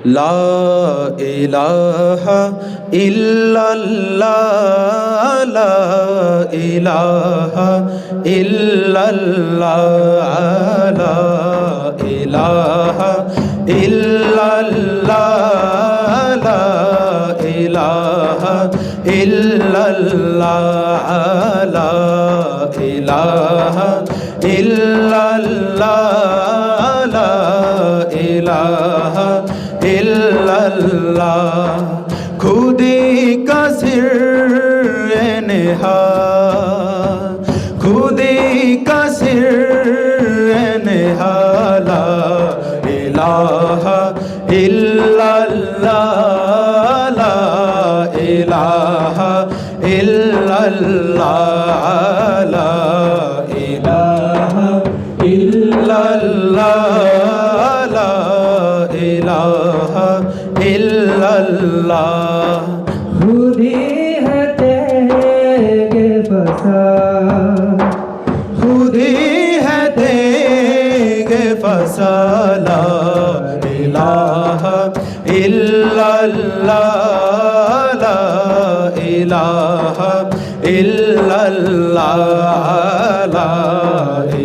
লা ইলাহা ইল্লাল্লাহ লা ইলাহা ইল্লাল্লাহ লা ইলাহা ইল্লাল্লাহ লা ইলাহা ইল্লাল্লাহ লা ইলাহা ইল্লাল্লাহ লা ইলাহা ইল্লাল্লাহ খুদি का सिर नेहा खुदी का सिर नेहा ला इलाहा इल्लल्लाह ला इलाहा इल्लल्लाह ला इलाहा इल्लल्लाह ला इलाहा इल्लल्लाह खुदी है तेरे फसा खुदी है तेगे फसला इलाहा इल्लल्लाह ला इलाहा इल्लल्लाह ला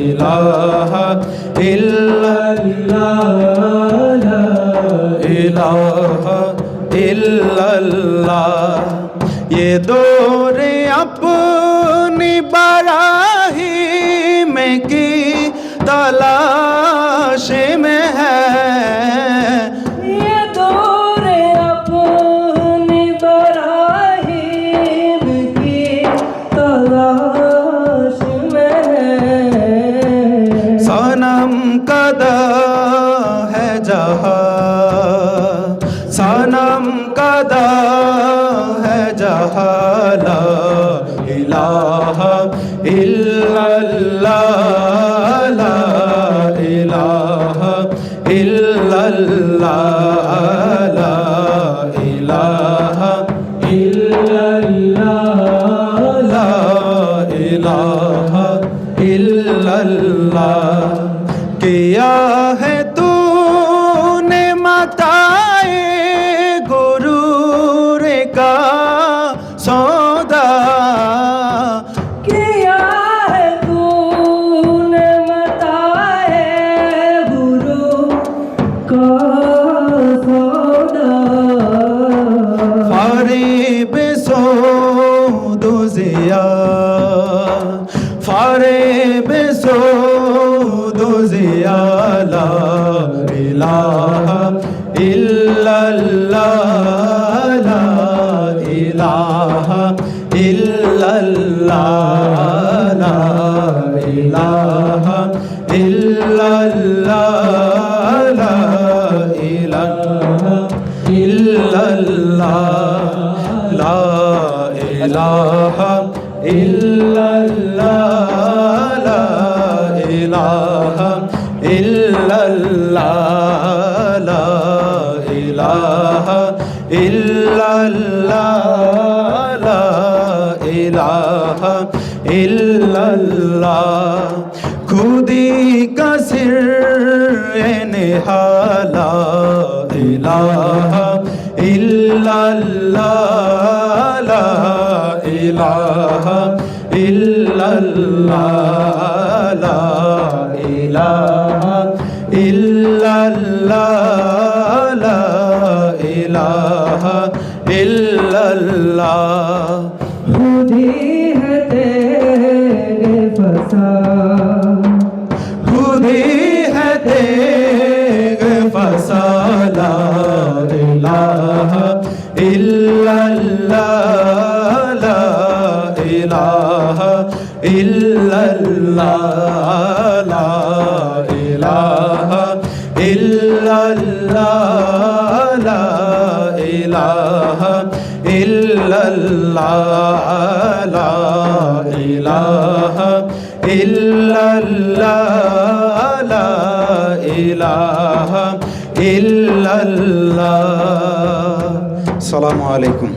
इलाहा इल्लल्लाह ला इलाहा इल्लल्लाह ये दौरे अपनी बराही में की तलाश में है ये दौरे अपनी बराहीम की तलाश में है सनम कदा है जहाँ सनम कदा है जहाँ ला इलाहा इल्लल्लाह ला इलाहा इल्लल्लाह ला इलाहा इल्लल्लाह ला इलाहा इल्लल्लाह किया है तूने मताए गुरूर का सौदा किया है तूने मताए गुरु का सौदा फारिब सौदो ज़िया फारिब सौदो ज़िया ला इलाहा इल्लल्लाह ला इलाहा इल्लल्लाह ला इलाहा इल्लल्लाह ला इलाहा इल्लल्लाह ला इलाहा इल्लल्लाह ला इलाहा इल्लल्लाह ला इलाहा इल्लल्लाह ला इलाहा इल्लल्लाह खुदी का सिर नेहाला इलाहा इल्लल्लाह ला इलाहा इल्लल्लाह ला इलाहा इल्लल्लाह ला इलाहा इल्लल्लाह खुदी है तेरे फसा खुदी है तेगे फसला इलाहा इल्लल्लाह ला इलाहा इल्लल्लाह ला इलाहा इल्लल्लाह ला इलाहा इल्लल्लाह ला इलाहा इल्लल्लाह ला इलाहा इल्लल्लाह। अस्सलामु अलैकुम।